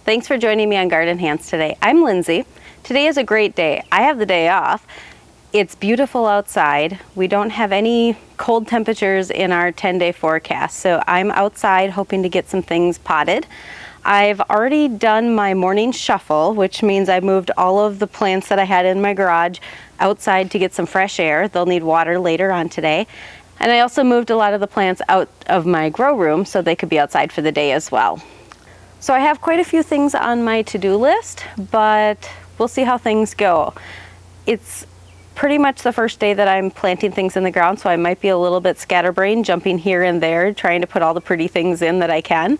Thanks for joining me on Garden Hands today. I'm Lindsay. Today is a great day. I have the day off. It's beautiful outside. We don't have any cold temperatures in our 10-day forecast, so I'm outside hoping to get some things potted. I've already done my morning shuffle, which means I moved all of the plants that I had in my garage outside to get some fresh air. They'll need water later on today. And I also moved a lot of the plants out of my grow room so they could be outside for the day as well. So I have quite a few things on my to-do list, but we'll see how things go. It's pretty much the first day that I'm planting things in the ground, so I might be a little bit scatterbrained, jumping here and there, trying to put all the pretty things in that I can.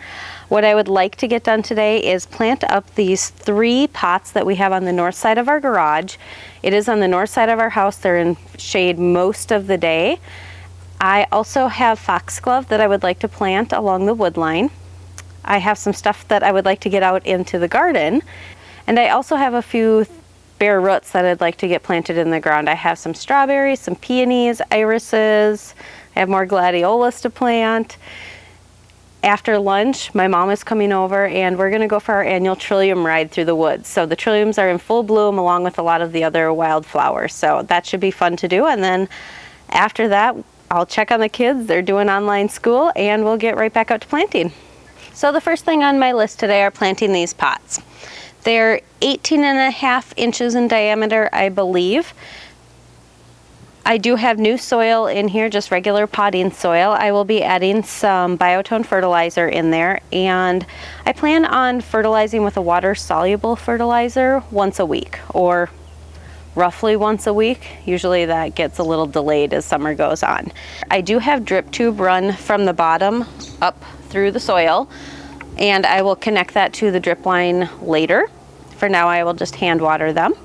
What I would like to get done today is plant up these 3 pots that we have on the north side of our garage. It is on the north side of our house. They're in shade most of the day. I also have foxglove that I would like to plant along the wood line. I have some stuff that I would like to get out into the garden. And I also have a few bare roots that I'd like to get planted in the ground. I have some strawberries, some peonies, irises. I have more gladiolas to plant. After lunch, my mom is coming over and we're gonna go for our annual trillium ride through the woods. So the trilliums are in full bloom along with a lot of the other wildflowers. So that should be fun to do. And then after that, I'll check on the kids. They're doing online school and we'll get right back out to planting. So the first thing on my list today are planting these pots. They're 18.5 inches in diameter, I believe. I do have new soil in here, just regular potting soil. I will be adding some biotone fertilizer in there, and I plan on fertilizing with a water-soluble fertilizer once a week, or roughly once a week. Usually that gets a little delayed as summer goes on. I do have drip tube run from the bottom up through the soil, and I will connect that to the drip line later. For now, I will just hand water them.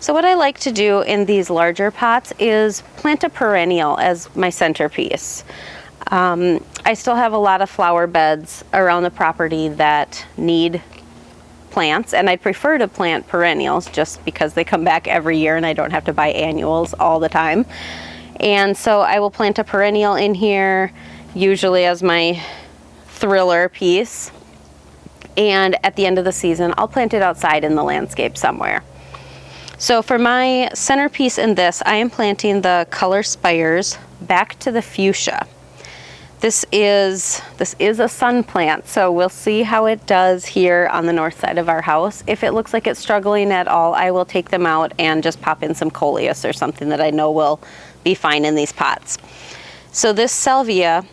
So what I like to do in these larger pots is plant a perennial as my centerpiece. I still have a lot of flower beds around the property that need plants, and I prefer to plant perennials just because they come back every year and I don't have to buy annuals all the time. And so I will plant a perennial in here, usually as my thriller piece. And at the end of the season, I'll plant it outside in the landscape somewhere. So for my centerpiece in this, I am planting the Color Spires back to the fuchsia. This is a sun plant, so we'll see how it does here on the north side of our house. If it looks like it's struggling at all, I will take them out and just pop in some coleus or something that I know will be fine in these pots. So this salvia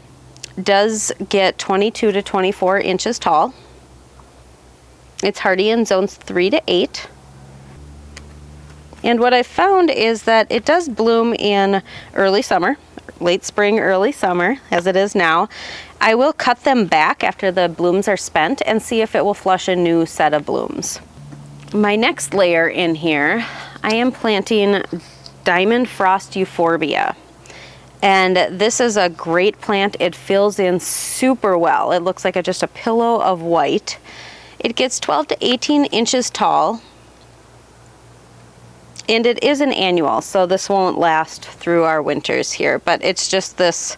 does get 22 to 24 inches tall. It's hardy in zones 3 to 8. And what I found is that it does bloom in early summer, late spring, early summer, as it is now. I will cut them back after the blooms are spent and see if it will flush a new set of blooms. My next layer in here, I am planting Diamond Frost Euphorbia. And this is a great plant. It fills in super well. It looks like just a pillow of white. It gets 12 to 18 inches tall, and it is an annual, so this won't last through our winters here, but it's just this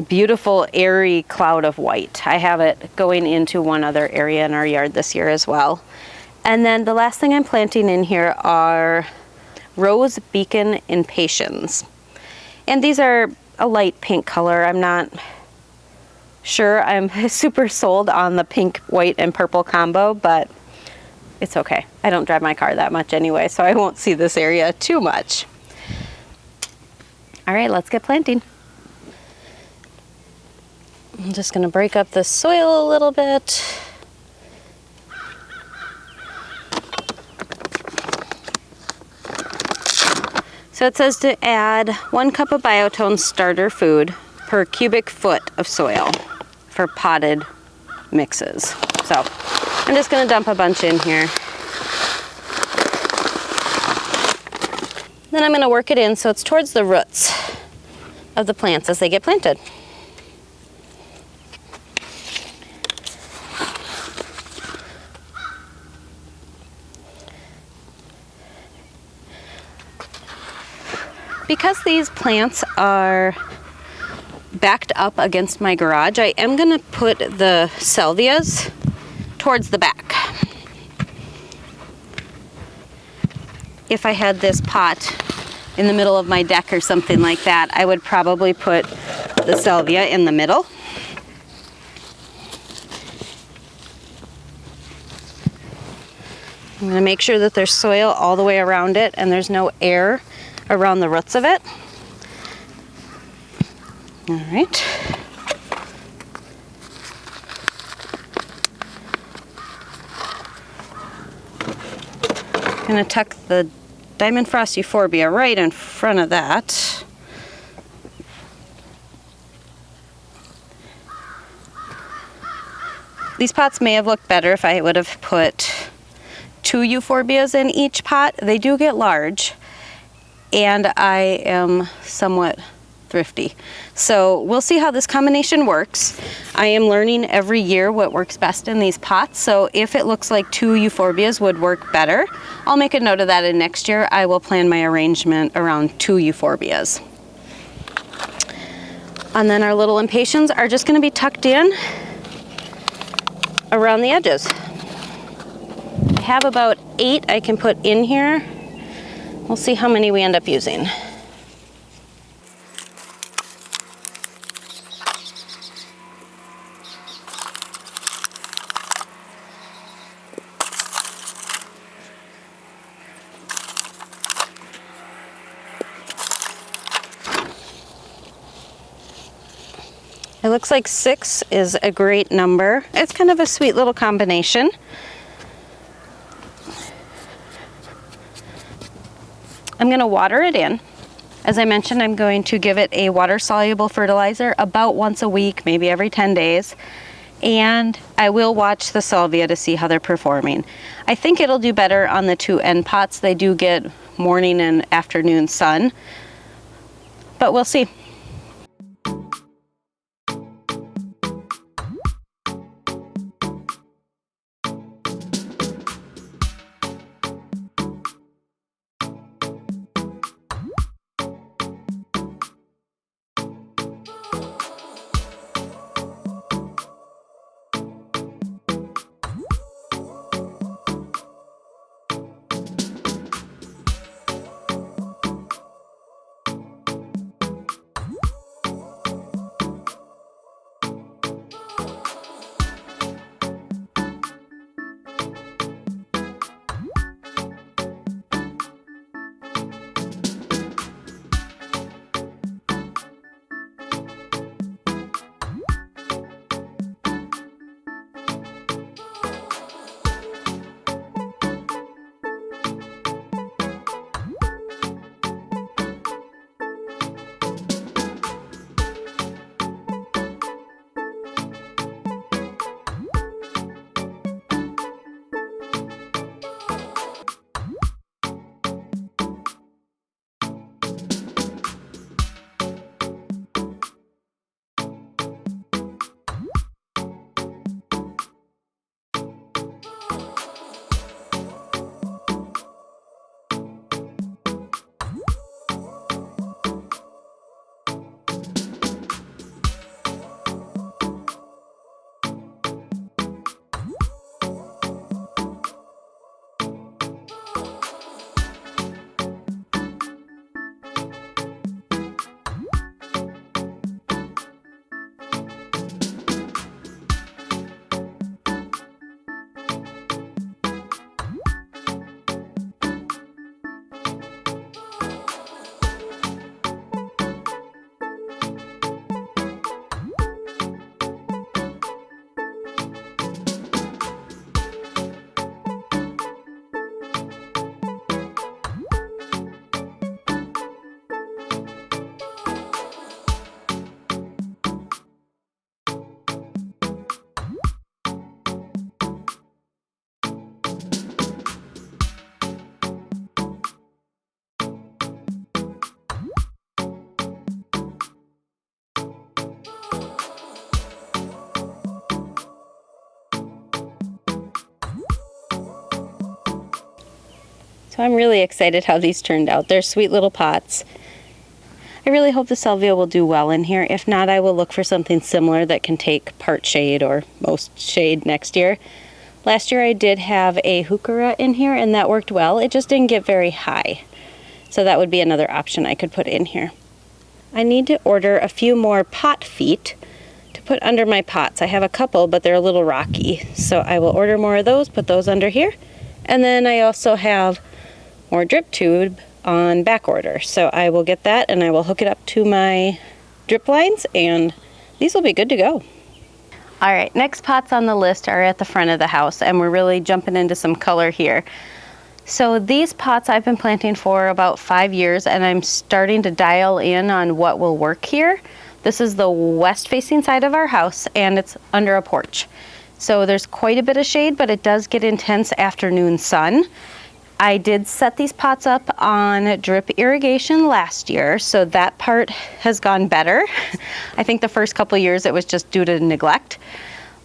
beautiful airy cloud of white. I have it going into one other area in our yard this year as well. And then the last thing I'm planting in here are Rose Beacon Impatiens. And these are a light pink color. I'm not sure I'm super sold on the pink, white, and purple combo, but it's okay. I don't drive my car that much anyway, so I won't see this area too much. All right, let's get planting. I'm just gonna break up the soil a little bit. So it says to add 1 cup of biotone starter food per cubic foot of soil for potted mixes. So I'm just going to dump a bunch in here. Then I'm going to work it in so it's towards the roots of the plants as they get planted. Because these plants are backed up against my garage, I am going to put the salvias towards the back. If I had this pot in the middle of my deck or something like that, I would probably put the salvia in the middle. I'm going to make sure that there's soil all the way around it and there's no air around the roots of it. All right. I'm going to tuck the Diamond Frost Euphorbia right in front of that. These pots may have looked better if I would have put 2 euphorbias in each pot. They do get large, and I am somewhat thrifty. So we'll see how this combination works. I am learning every year what works best in these pots. So if it looks like 2 euphorbias would work better, I'll make a note of that, and next year I will plan my arrangement around 2 euphorbias. And then our little impatiens are just going to be tucked in around the edges. I have about 8 I can put in here. We'll see how many we end up using. It looks like 6 is a great number. It's kind of a sweet little combination. I'm going to water it in. As I mentioned, I'm going to give it a water-soluble fertilizer about once a week, maybe every 10 days. And I will watch the salvia to see how they're performing. I think it'll do better on the 2 end pots. They do get morning and afternoon sun, but we'll see. So I'm really excited how these turned out. They're sweet little pots. I really hope the salvia will do well in here. If not, I will look for something similar that can take part shade or most shade next year. Last year I did have a heuchera in here and that worked well. It just didn't get very high. So that would be another option I could put in here. I need to order a few more pot feet to put under my pots. I have a couple, but they're a little rocky. So I will order more of those, put those under here. And then I also have more drip tube on back order. So I will get that and I will hook it up to my drip lines and these will be good to go. All right, next pots on the list are at the front of the house and we're really jumping into some color here. So these pots I've been planting for about 5 years and I'm starting to dial in on what will work here. This is the west facing side of our house and it's under a porch. So there's quite a bit of shade, but it does get intense afternoon sun. I did set these pots up on drip irrigation last year, so that part has gone better. I think the first couple years it was just due to neglect.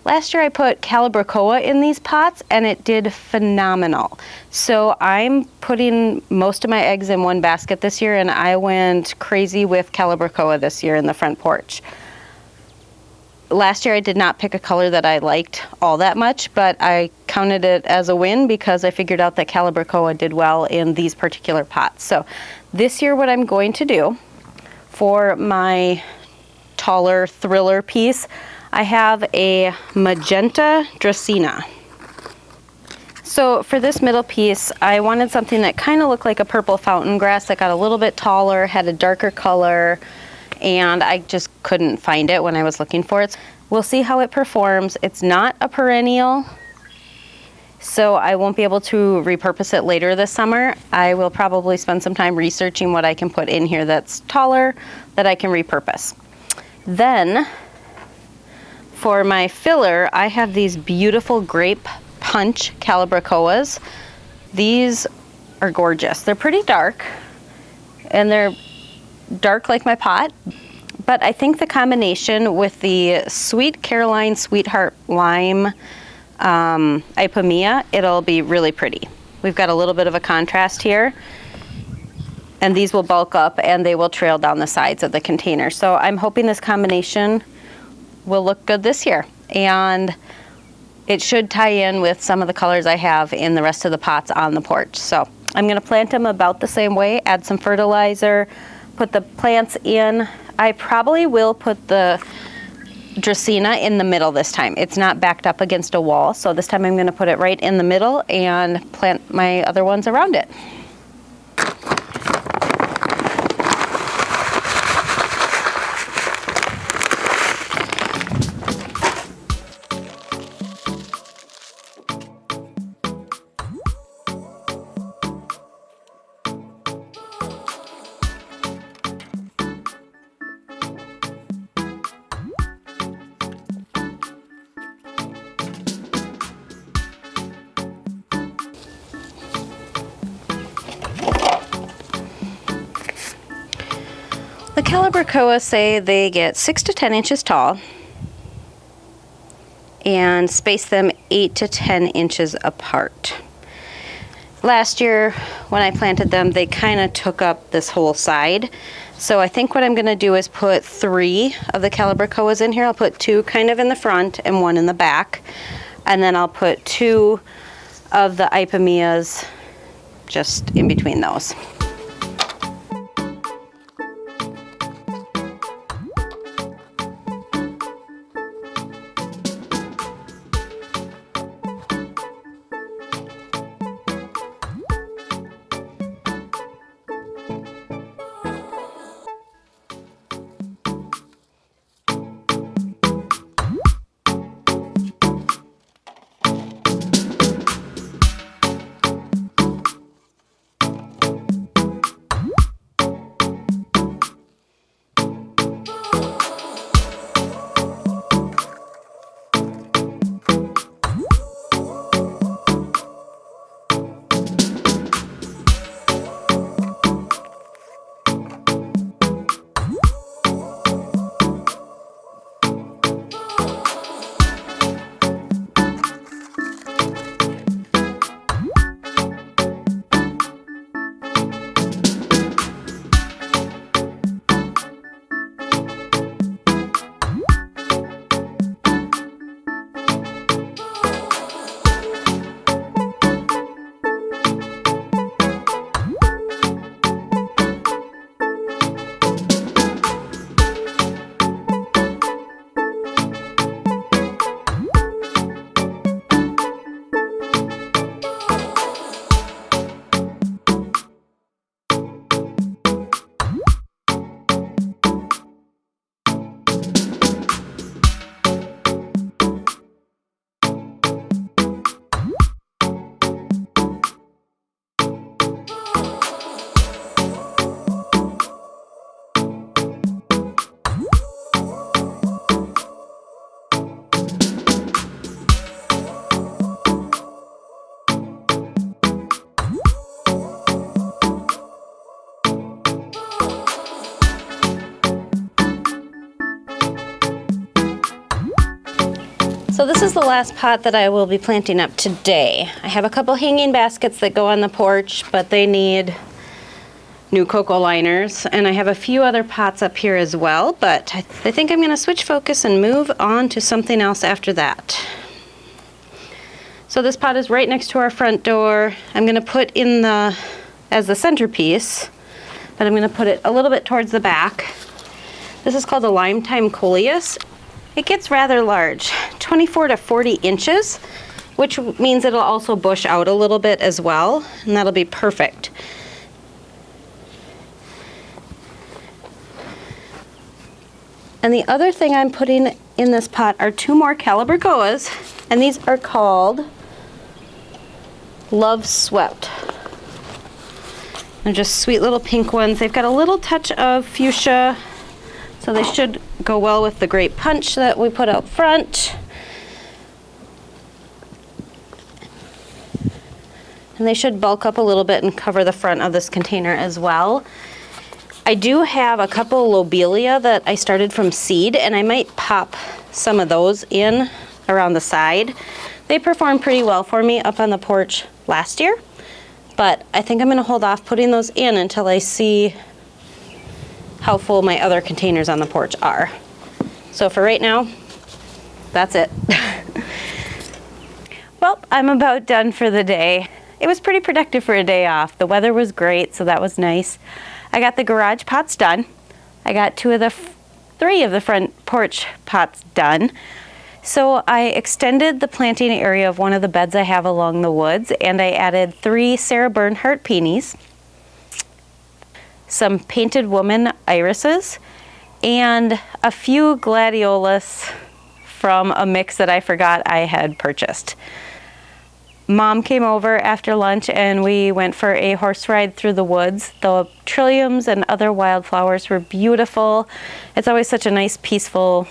Last year I put calibrachoa in these pots and it did phenomenal. So I'm putting most of my eggs in one basket this year and I went crazy with calibrachoa this year in the front porch. Last year I did not pick a color that I liked all that much, but I counted it as a win because I figured out that calibrachoa did well in these particular pots. So this year what I'm going to do for my taller thriller piece, I have a magenta dracaena. So for this middle piece, I wanted something that kind of looked like a purple fountain grass that got a little bit taller, had a darker color, and I just couldn't find it when I was looking for it. We'll see how it performs. It's not a perennial, so I won't be able to repurpose it later this summer. I will probably spend some time researching what I can put in here that's taller that I can repurpose. Then for my filler, I have these beautiful grape punch calibrachoas. These are gorgeous. They're pretty dark and they're dark like my pot, but I think the combination with the Sweet Caroline Sweetheart Lime Ipomea, it'll be really pretty. We've got a little bit of a contrast here, and these will bulk up and they will trail down the sides of the container. So I'm hoping this combination will look good this year, and it should tie in with some of the colors I have in the rest of the pots on the porch. So I'm going to plant them about the same way, add some fertilizer, put the plants in. I probably will put the dracaena in the middle this time. It's not backed up against a wall, so this time I'm going to put it right in the middle and plant my other ones around it. The calibrachoa say they get 6 to 10 inches tall and space them 8 to 10 inches apart. Last year when I planted them, they kind of took up this whole side. So I think what I'm going to do is put 3 of the calibrachoas in here. I'll put 2 kind of in the front and 1 in the back. And then I'll put 2 of the Ipomeas just in between those. This is the last pot that I will be planting up today. I have a couple hanging baskets that go on the porch, but they need new cocoa liners, and I have a few other pots up here as well, but I think I'm going to switch focus and move on to something else after that. So this pot is right next to our front door. I'm going to put in as the centerpiece, but I'm going to put it a little bit towards the back. This is called a Lime-Time Coleus. It gets rather large, 24 to 40 inches, which means it'll also bush out a little bit as well, and that'll be perfect. And the other thing I'm putting in this pot are 2 more calibrachoas, and these are called Love Swept. They're just sweet little pink ones. They've got a little touch of fuchsia, so they should go well with the grape punch that we put out front. And they should bulk up a little bit and cover the front of this container as well. I do have a couple lobelia that I started from seed, and I might pop some of those in around the side. They performed pretty well for me up on the porch last year, but I think I'm going to hold off putting those in until I see how full my other containers on the porch are. So for right now, that's it. Well, I'm about done for the day. It was pretty productive for a day off. The weather was great, so that was nice. I got the garage pots done. I got 3 of the front porch pots done. So I extended the planting area of one of the beds I have along the woods, and I added 3 Sarah Bernhardt peonies, some painted woman irises, and a few gladiolus from a mix that I forgot I had purchased. Mom came over after lunch and we went for a horse ride through the woods. The trilliums and other wildflowers were beautiful. It's always such a nice, peaceful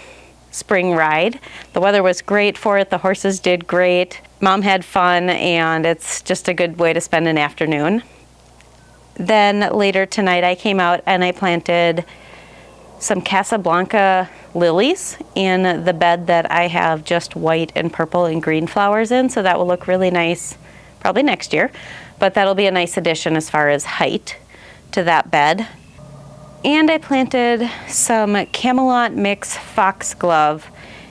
spring ride. The weather was great for it. The horses did great. Mom had fun, and it's just a good way to spend an afternoon. Then later tonight I came out and I planted some Casablanca lilies in the bed that I have just white and purple and green flowers in, so that will look really nice probably next year, but that'll be a nice addition as far as height to that bed. And I planted some Camelot Mix Foxglove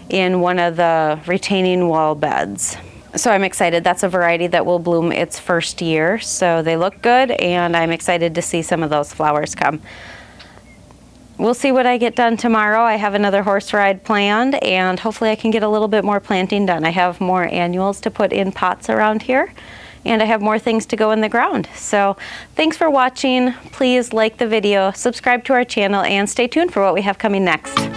in one of the retaining wall beds. So I'm excited. That's a variety that will bloom its first year, so they look good, and I'm excited to see some of those flowers come. We'll see what I get done tomorrow. I have another horse ride planned, and hopefully I can get a little bit more planting done. I have more annuals to put in pots around here, and I have more things to go in the ground. So thanks for watching. Please like the video, subscribe to our channel, and stay tuned for what we have coming next.